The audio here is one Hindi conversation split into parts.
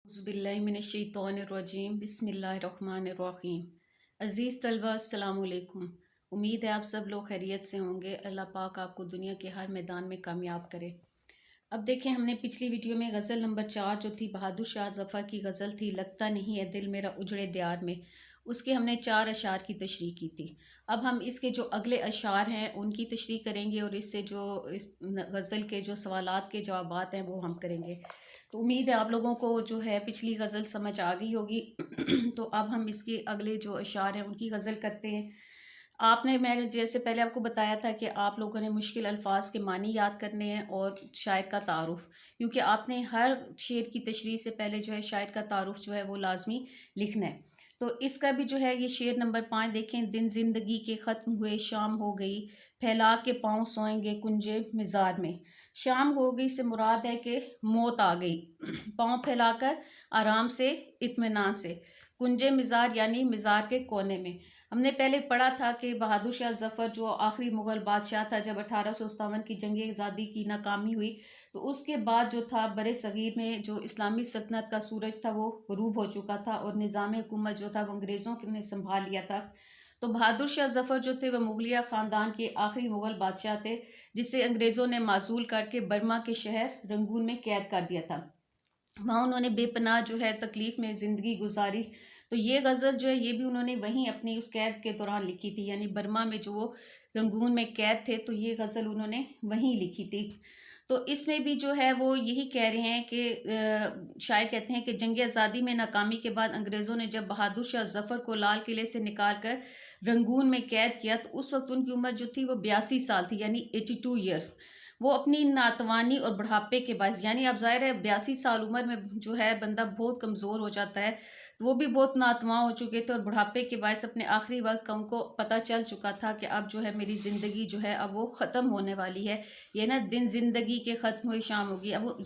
उज़्बिल्लाहिमिनश्शैतानिर्रजीम बिस्मिल्लाहिर्रहमानिर्रहीम। अज़ीज़ तलबा अस्सलाम वालेकुम। उम्मीद है आप सब लोग खैरियत से होंगे। अल्लाह पाक आपको दुनिया के हर मैदान में कामयाब करे। अब देखें, हमने पिछली वीडियो में गज़ल नंबर 4 जो थी बहादुर शाह ज़फ़र की गज़ल थी, लगता नहीं है दिल मेरा उजड़े दियार में, उसके हमने 4 अशार की तशरीह की थी। अब हम इसके जो अगले अशार हैं उनकी तशरीह करेंगे और इससे जो इस गज़ल के जो सवालात के जवाबात हैं वो हम करेंगे। तो उम्मीद है आप लोगों को जो है पिछली गज़ल समझ आ गई होगी। तो अब हम इसके अगले जो अशार हैं उनकी गज़ल करते हैं। आपने मैंने जैसे पहले आपको बताया था कि आप लोगों ने मुश्किल अल्फाज के मानी याद करने हैं और शायर का तारुफ, क्योंकि आपने हर शेर की तशरीह से पहले जो है शायर का तारुफ जो है वो लाजमी लिखना है। तो इसका भी जो है ये शेर नंबर 5 देखें। दिन जिंदगी के ख़त्म हुए शाम हो गई, फैला के पाँव सोएंगे कुंजे मिज़ार में। शाम हो गई से मुराद है कि मौत आ गई। पाँव फैलाकर आराम से इत्मीनान से, कुंजे मिज़ार यानी मिज़ार के कोने में। हमने पहले पढ़ा था कि बहादुर शाह ज़फ़र जो आखिरी मुग़ल बादशाह था, जब 1857 की जंग आज़ादी की नाकामी हुई तो उसके बाद जो था बरे सग़ीर में जो इस्लामी सल्तनत का सूरज था वो ग़रूब हो चुका था और निज़ाम हुकूमत जो था वो अंग्रेज़ों ने संभाल लिया था। तो बहादुर शाह ज़फ़र जो थे वह मुगलिया ख़ानदान के आखिरी मुग़ल बादशाह थे, जिसे अंग्रेज़ों ने माज़ूल करके बर्मा के शहर रंगून में कैद कर दिया था। वहाँ उन्होंने बेपनाह जो है तकलीफ़ में ज़िंदगी गुजारी। तो ये गज़ल जो है ये भी उन्होंने वहीं अपनी उस कैद के दौरान लिखी थी, यानी बर्मा में जो वो रंगून में कैद थे तो ये गज़ल उन्होंने वहीं लिखी थी। तो इसमें भी जो है वो यही कह रहे हैं कि शायर कहते हैं कि जंग आज़ादी में नाकामी के बाद अंग्रेज़ों ने जब बहादुर शाह ज़फ़र को लाल किले से निकाल कर रंगून में कैद किया तो उस वक्त उनकी उम्र जो थी वो 82 साल थी, यानी 82 ईयर्स। वो अपनी नातवानी और बुढ़ापे के बायस, यानी अब ज़ाहिर है 82 साल उम्र में जो है बंदा बहुत कमज़ोर हो जाता है, तो वो भी बहुत नातवा हो चुके थे और बुढ़ापे के बायस अपने आखिरी वक्त का उनको पता चल चुका था कि अब जो है मेरी ज़िंदगी जो है अब वो ख़त्म होने वाली है। ये ना दिन ज़िंदगी के ख़त्म हुए शाम होगी, अब वो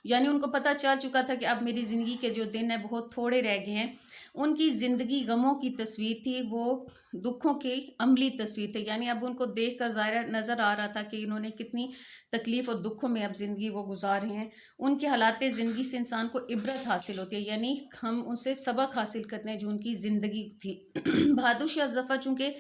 यानी उनको पता चल चुका था कि अब मेरी ज़िंदगी के जो दिन है बहुत थोड़े रह गए हैं। उनकी ज़िंदगी गमों की तस्वीर थी, वो दुखों की अमली तस्वीर थी, यानी अब उनको देख कर ज़ाहिर नज़र आ रहा था कि इन्होंने कितनी तकलीफ़ और दुखों में अब ज़िंदगी वो गुजार रहे हैं। उनके हालात ज़िंदगी से इंसान को इबरत हासिल होती है, यानी हम उनसे सबक हासिल करते हैं जो उनकी ज़िंदगी थी। बहादुर शाह ज़फ़र चूँकि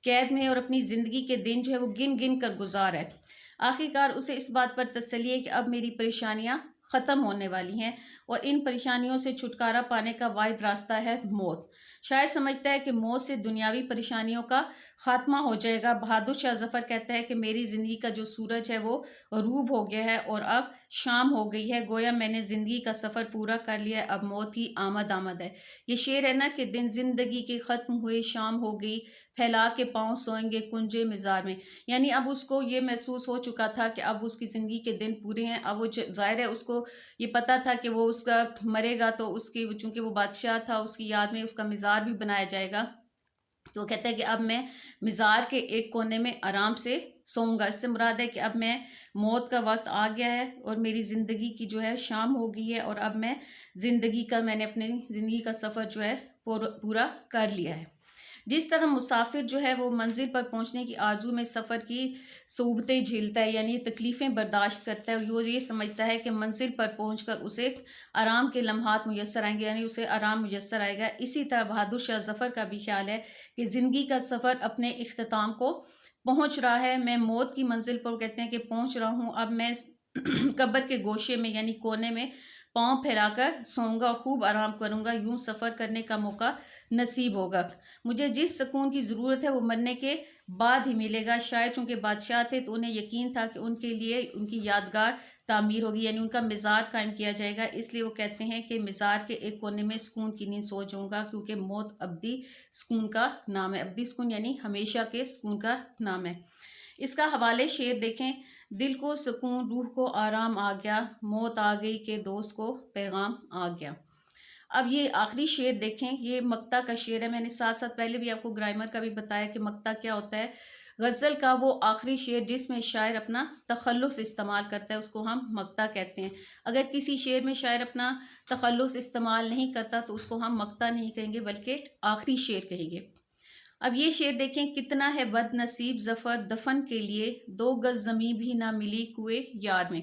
कैद में और अपनी ज़िंदगी के दिन जो है वो गिन गिन कर गुजार है। आखिरकार उसे इस बात पर तसल्ली है कि अब मेरी परेशानियाँ ख़त्म होने वाली हैं और इन परेशानियों से छुटकारा पाने का वाहिद रास्ता है मौत। शायर समझता है कि मौत से दुनियावी परेशानियों का खात्मा हो जाएगा। बहादुर शाह ज़फ़र कहता है कि मेरी ज़िंदगी का जो सूरज है वो ग़रूब हो गया है और अब शाम हो गई है, गोया मैंने ज़िंदगी का सफ़र पूरा कर लिया है, अब मौत की आमद आमद है। ये शेर है ना कि दिन ज़िंदगी के ख़त्म हुए शाम हो गई, फैला के पाँव सोएंगे कुंजे मिज़ार में, यानी अब उसको ये महसूस हो चुका था कि अब उसकी ज़िंदगी के दिन पूरे हैं। अब वो ज़ाहिर है उसको ये पता था कि वो उसका मरेगा तो उसकी चूँकि वो बादशाह था उसकी याद में उसका मिज़ार भी बनाया जाएगा। तो वो कहता है कि अब मैं मिज़ार के एक कोने में आराम से सोऊंगा। इससे मुराद है कि अब मैं मौत का वक्त आ गया है और मेरी ज़िंदगी की जो है शाम हो गई है और अब मैं मैंने अपनी ज़िंदगी का सफ़र जो है पूरा कर लिया है। जिस तरह मुसाफिर जो है वो मंजिल पर पहुंचने की आरजू में सफ़र की सूबतें झेलता है, यानी तकलीफ़ें बर्दाश्त करता है और वो ये समझता है कि मंजिल पर पहुंचकर उसे आराम के लम्हात मुयस्सर आएंगे, यानी उसे आराम मुयस्सर आएगा। इसी तरह बहादुर शाह ज़फ़र का भी ख्याल है कि ज़िंदगी का सफ़र अपने इख्तिताम को पहुँच रहा है। मैं मौत की मंजिल पर कहते हैं कि पहुँच रहा हूँ। अब मैं कब्र के गोशे में यानी कोने में पाँव फैलाकर सोऊंगा और खूब आराम करूंगा, यूं सफ़र करने का मौका नसीब होगा। मुझे जिस सुकून की ज़रूरत है वो मरने के बाद ही मिलेगा। शायद चूँकि बादशाह थे तो उन्हें यकीन था कि उनके लिए उनकी यादगार तामीर होगी, यानी उनका मिज़ार कायम किया जाएगा। इसलिए वो कहते हैं कि मिज़ार के एक कोने में सुकून की नींद सो जाऊँगा, क्योंकि मौत अब्दी सुकून का नाम है। अब्दी सुकून यानी हमेशा के सुकून का नाम है। इसका हवाले शेर देखें। दिल को सुकून रूह को आराम आ गया, मौत आ गई के दोस्त को पैगाम आ गया। अब ये आखिरी शेर देखें, ये मक्ता का शेर है। मैंने साथ साथ पहले भी आपको ग्रामर का भी बताया कि मक्ता क्या होता है। गज़ल का वो आखिरी शेर जिसमें शायर अपना तखल्लुस इस्तेमाल करता है उसको हम मक्ता कहते हैं। अगर किसी शेर में शायर अपना तखल्लुस इस्तेमाल नहीं करता तो उसको हम मक्ता नहीं कहेंगे बल्कि आखिरी शेर कहेंगे। अब ये शेर देखें। कितना है बदनसीब ज़फ़र दफन के लिए, 2 गज़ ज़मीं भी ना मिली कुए यार में।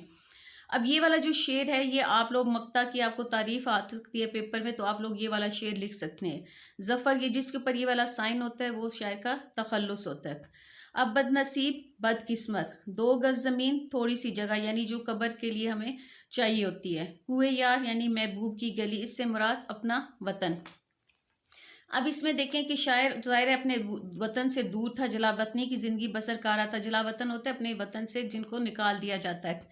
अब ये वाला जो शेर है, ये आप लोग मक्ता की आपको तारीफ आ सकती है पेपर में, तो आप लोग ये वाला शेर लिख सकते हैं। ज़फ़र, ये जिसके ऊपर ये वाला साइन होता है वो शायर का तखल्लुस होता है। अब बदनसीब, बदकिस्मत, 2 गज ज़मीन थोड़ी सी जगह, यानी जो कब्र के लिए हमें चाहिए होती है। कुए यार यानी महबूब की गली, इससे मुराद अपना वतन। अब इसमें देखें कि शायर ज़ाहिर है अपने वतन से दूर था, जलावतनी की ज़िंदगी बसर कर रहा था। जलावतन होता है अपने वतन से जिनको निकाल दिया जाता है,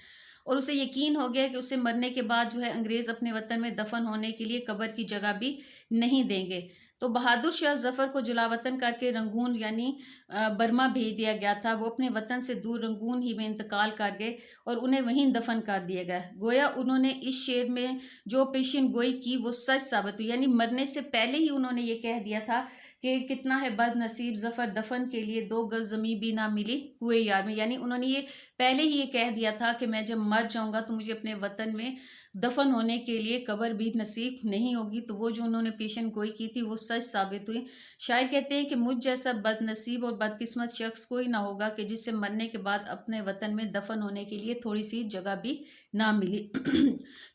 और उसे यकीन हो गया कि उसे मरने के बाद जो है अंग्रेज़ अपने वतन में दफन होने के लिए कब्र की जगह भी नहीं देंगे। तो बहादुर शाह ज़फ़र को जलावतन करके रंगून यानी बर्मा भेज दिया गया था। वो अपने वतन से दूर रंगून ही में इंतकाल कर गए और उन्हें वहीं दफन कर दिया गया। गोया उन्होंने इस शेर में जो पेशन गोई की वो सच साबित हुई, यानी मरने से पहले ही उन्होंने ये कह दिया था कि कितना है बदनसीब ज़फ़र, दफन के लिए 2 गज ज़मीन भी ना मिली कुए यार में। यानी उन्होंने ये पहले ही ये कह दिया था कि मैं जब मर जाऊंगा तो मुझे अपने वतन में दफन होने के लिए कब्र भी नसीब नहीं होगी। तो वो जो उन्होंने पेशन गोई की थी वो सच साबित हुई। शायर कहते हैं कि मुझ जैसा बदनसीब और बदकिस्मत शख्स कोई ना होगा कि जिससे मरने के बाद अपने वतन में दफन होने के लिए थोड़ी सी जगह भी ना मिली।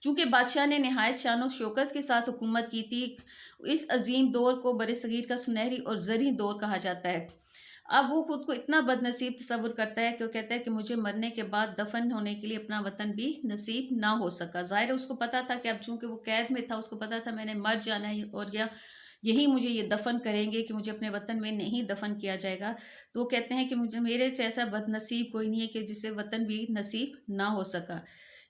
चूंकि बादशाह ने नहायत शान शौकत के साथ हुकूमत की थी, इस अजीम दौर को बरसगीर का सुनहरी और ज़री दौर कहा जाता है। अब वो खुद को इतना बदनसीब तस्वुर करता है कि वो कहता है कि मुझे मरने के बाद दफन होने के लिए अपना वतन भी नसीब ना हो सका। ज़ाहिर है उसको पता था कि अब चूंकि वो कैद में था, उसको पता था मैंने मर जाना है और या यही मुझे ये दफन करेंगे कि मुझे अपने वतन में नहीं दफन किया जाएगा। तो वो कहते हैं कि मुझे मेरे जैसा बदनसीब कोई नहीं है कि जिसे वतन भी नसीब ना हो सका।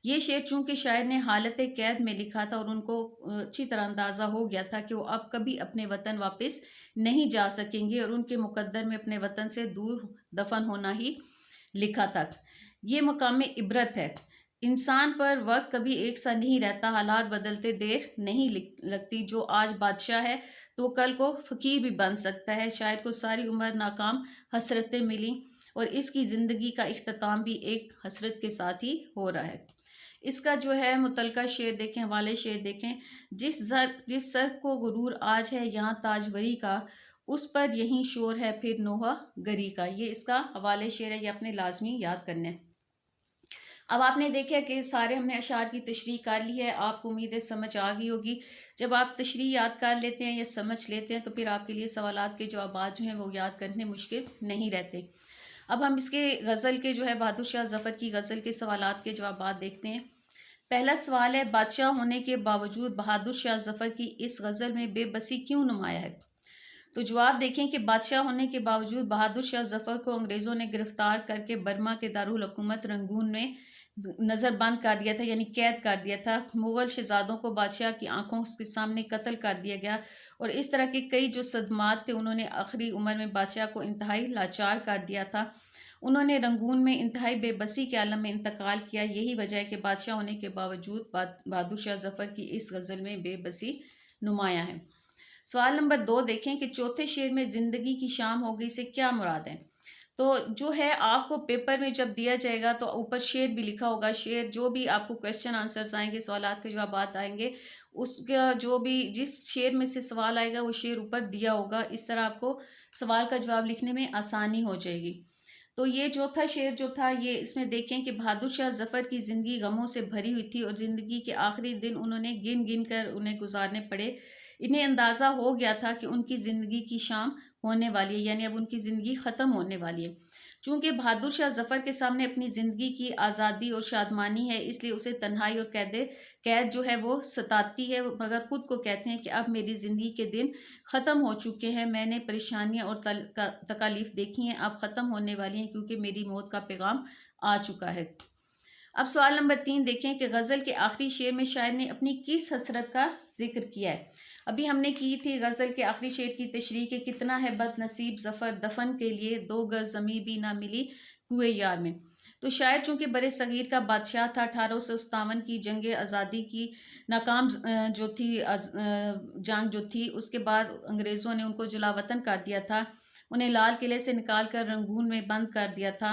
ये शेर चूंकि शायर ने हालत कैद में लिखा था और उनको अच्छी तरह अंदाज़ा हो गया था कि वो अब कभी अपने वतन वापस नहीं जा सकेंगे और उनके मुकद्दर में अपने वतन से दूर दफन होना ही लिखा था। ये मकाम इबरत है। इंसान पर वक्त कभी एक सा नहीं रहता, हालात बदलते देर नहीं लगती। जो आज बादशाह है तो वो कल को फ़कीर भी बन सकता है। शायर को सारी उम्र नाकाम हसरतें मिली और इसकी ज़िंदगी का इख्तिताम भी एक हसरत के साथ ही हो रहा है। इसका जो है मुतलका शेर देखें, हवाले शेर देखें। जिस सर को गुरूर आज है यहाँ ताजवरी का, उस पर यही शोर है फिर नोहा गरी का। ये इसका हवाले शेर है, ये आपने लाजमी याद करना है। अब आपने देखा कि सारे हमने अशार की तशरीह कर ली है, आपको उम्मीद है समझ आ गई होगी। जब आप तशरीह याद कर लेते हैं या समझ लेते हैं तो फिर आपके लिए सवालात के जवाब जो हैं वो याद करने मुश्किल नहीं रहते। अब हम इसके गज़ल के जो है बहादुर शाह ज़फ़र की गज़ल के सवालात के जवाब देखते हैं। पहला सवाल है, बादशाह होने के बावजूद बहादुर शाह ज़फ़र की इस गज़ल में बेबसी क्यों नुमाया है? तो जवाब देखें कि बादशाह होने के बावजूद बहादुर शाह ज़फ़र को अंग्रेज़ों ने गिरफ्तार करके बर्मा के दारुल हुकूमत रंगून में नज़रबंद कर दिया था, यानी कैद कर दिया था। मुग़ल शहज़ादों को बादशाह की आंखों के सामने कत्ल कर दिया गया और इस तरह के कई जो सदमात थे उन्होंने आखिरी उम्र में बादशाह को इंतहाई लाचार कर दिया था। उन्होंने रंगून में इंतहाई बेबसी के आलम में इंतकाल किया। यही वजह है कि बादशाह होने के बावजूद बहादुर शाह ज़फ़र की इस गज़ल में बेबसी नुमाया है। सवाल नंबर 2 देखें कि चौथे शेर में ज़िंदगी की शाम हो गई से क्या मुराद है? तो जो है आपको पेपर में जब दिया जाएगा तो ऊपर शेर भी लिखा होगा। शेर जो भी आपको क्वेश्चन आंसर्स आएंगे, सवालात के जवाब आएंगे, उसका जो भी जिस शेर में से सवाल आएगा वो शेर ऊपर दिया होगा। इस तरह आपको सवाल का जवाब लिखने में आसानी हो जाएगी। तो ये चौथा शेर जो था, ये इसमें देखें कि बहादुर शाह ज़फ़र की ज़िंदगी गमों से भरी हुई थी और ज़िंदगी के आखिरी दिन उन्होंने गिन गिन कर उन्हें गुजारने पड़े। इन्हें अंदाज़ा हो गया था कि उनकी ज़िंदगी की शाम होने वाली है, यानी अब उनकी ज़िंदगी ख़त्म होने वाली है। चूँकि बहादुर शाह ज़फ़र के सामने अपनी ज़िंदगी की आज़ादी और शादमानी है, इसलिए उसे तन्हाई और कैद जो है वो सताती है, मगर ख़ुद को कहते हैं कि अब मेरी ज़िंदगी के दिन ख़त्म हो चुके हैं। मैंने परेशानियाँ और तकालीफ देखी हैं, अब ख़त्म होने वाली हैं क्योंकि मेरी मौत का पैगाम आ चुका है। अब सवाल नंबर 3 देखें कि गज़ल के आखिरी शेर में शायर ने अपनी किस हसरत का जिक्र किया है? अभी हमने की थी गज़ल के आखिरी शेर की तशरीह के कितना है बदनसीब ज़फ़र, दफन के लिए 2 गज ज़मीन भी ना मिली कुए यार में। तो शायर चूँकि बरे सग़ीर का बादशाह था, 1857 की जंग आज़ादी की नाकाम जो थी जंग जो थी, उसके बाद अंग्रेज़ों ने उनको जलावतन कर दिया था। उन्हें लाल किले से निकाल कर रंगून में बंद कर दिया था।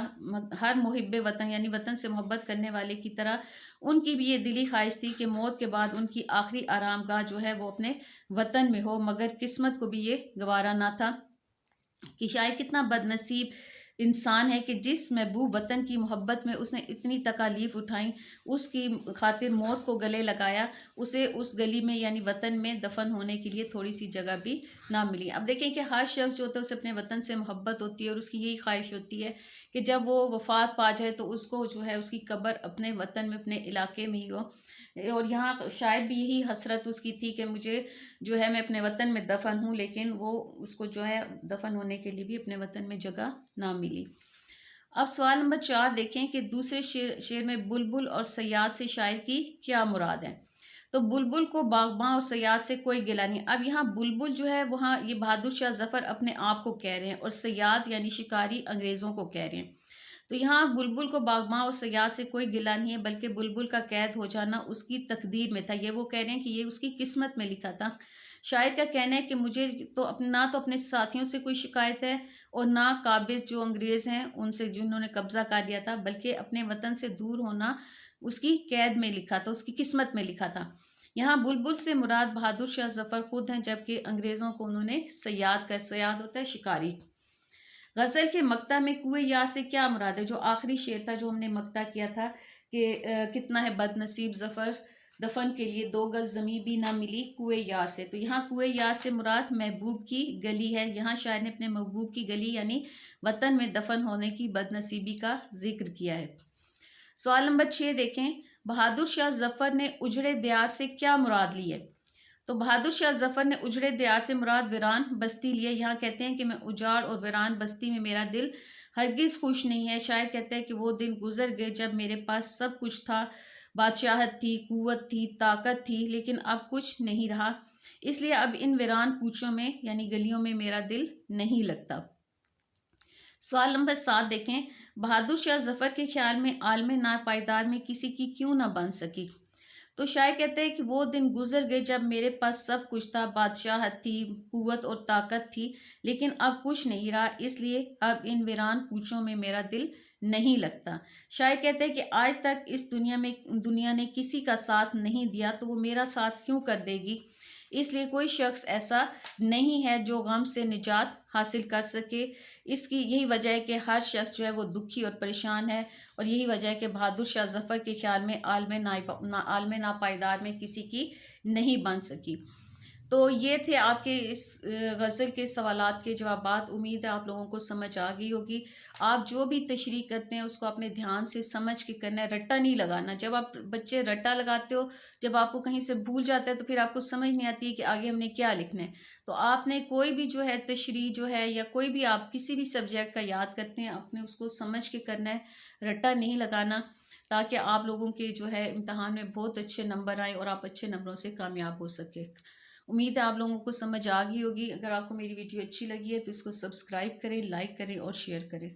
हर मुहिब्बे वतन यानी वतन से मोहब्बत करने वाले की तरह उनकी भी ये दिली ख्वाहिश थी कि मौत के बाद उनकी आखिरी आरामगाह जो है वो अपने वतन में हो, मगर किस्मत को भी ये गवारा ना था कि शायद कितना बदनसीब इंसान है कि जिस महबूब वतन की मोहब्बत में उसने इतनी तकालीफ उठाई, उसकी खातिर मौत को गले लगाया, उसे उस गली में यानी वतन में दफन होने के लिए थोड़ी सी जगह भी ना मिली। अब देखें कि हर शख्स जो होता है उसे अपने वतन से मोहब्बत होती है और उसकी यही ख्वाहिश होती है कि जब वो वफ़ात पा जाए तो उसको जो है उसकी कब्र अपने वतन में, अपने इलाके में ही हो। और यहाँ शायद भी यही हसरत उसकी थी कि मुझे जो है मैं अपने वतन में दफन हूँ, लेकिन वो उसको जो है दफन होने के लिए भी अपने वतन में जगह ना मिली। अब सवाल नंबर 4 देखें कि दूसरे शेर में बुलबुल और सयाद से शायर की क्या मुराद है। तो बुलबुल को बागबां और सयाद से कोई गिला नहीं। अब यहाँ बुलबुल जो है वहाँ ये बहादुर शाह जफर अपने आप को कह रहे हैं और सयाद यानी शिकारी अंग्रेज़ों को कह रहे हैं। तो यहाँ बुलबुल को बागबां और सयाद से कोई गिला नहीं है, बल्कि बुलबुल का कैद हो जाना उसकी तकदीर में था। ये वो कह रहे हैं कि ये उसकी किस्मत में लिखा था। शायर का कहना है कि मुझे तो ना तो अपने साथियों से कोई शिकायत है और ना काबिज जो अंग्रेज़ हैं उनसे जिन्होंने कब्जा कर लिया था, बल्कि अपने वतन से दूर होना उसकी कैद में लिखा था, उसकी किस्मत में लिखा था। यहाँ बुलबुल से मुराद बहादुर शाह जफर खुद हैं, जबकि अंग्रेज़ों को उन्होंने सयाद का, सयाद होता है शिकारी। गज़ल के मक्ता में कुएं यार से क्या मुराद है। जो आखिरी शेर था जो हमने मक्ता किया था कि कितना है बदनसीब ज़फ़र, दफन के लिए 2 गज़ ज़मीं भी ना मिली कुएं यार से। तो यहाँ कुएं यार से मुराद महबूब की गली है। यहाँ शायर ने अपने महबूब की गली यानी वतन में दफन होने की बदनसीबी का जिक्र किया है। सवाल नंबर 6 देखें, बहादुर शाह जफर ने उजड़े दियार से क्या मुराद ली है। तो बहादुर शाह जफर ने उजड़े दियार से मुराद वीरान बस्ती लिया। यहाँ कहते हैं कि मैं उजाड़ और वीरान बस्ती में मेरा दिल हरगिज खुश नहीं है। शायर कहते हैं कि वो दिन गुजर गए जब मेरे पास सब कुछ था, बादशाहत थी, कुव्वत थी, ताकत थी, लेकिन अब कुछ नहीं रहा। इसलिए अब इन वीरान कूचों में यानी गलियों में मेरा दिल नहीं लगता। सवाल नंबर 7 देखें, बहादुर शाह जफर के ख्याल में आलम नापायदार में किसी की क्यों ना बन सकी। तो शायर कहते हैं कि वो दिन गुजर गए जब मेरे पास सब कुछ था, बादशाहत थी, कुव्वत और ताकत थी, लेकिन अब कुछ नहीं रहा। इसलिए अब इन वीरान कूचों में मेरा दिल नहीं लगता। शायर कहते हैं कि आज तक इस दुनिया ने किसी का साथ नहीं दिया, तो वो मेरा साथ क्यों कर देगी। इसलिए कोई शख्स ऐसा नहीं है जो गम से निजात हासिल कर सके। इसकी यही वजह है कि हर शख्स जो है वो दुखी और परेशान है, और यही वजह है कि बहादुर शाह जफर के ख्याल में आलम नापायदार में किसी की नहीं बन सकी। तो ये थे आपके इस गज़ल के सवालात के जवाबात। उम्मीद है आप लोगों को समझ आ गई होगी। आप जो भी तशरीह करते हैं उसको अपने ध्यान से समझ के करना है, रट्टा नहीं लगाना। जब आप बच्चे रट्टा लगाते हो, जब आपको कहीं से भूल जाता है तो फिर आपको समझ नहीं आती है कि आगे हमने क्या लिखना है। तो आपने कोई भी जो है तशरीह जो है या कोई भी आप किसी भी सब्जेक्ट का याद करते हैं, आपने उसको समझ के करना है, रट्टा नहीं लगाना, ताकि आप लोगों के जो है इम्तहान में बहुत अच्छे नंबर आएँ और आप अच्छे नंबरों से कामयाब हो सके। उम्मीद है आप लोगों को समझ आ गई होगी। अगर आपको मेरी वीडियो अच्छी लगी है तो इसको सब्सक्राइब करें, लाइक करें और शेयर करें।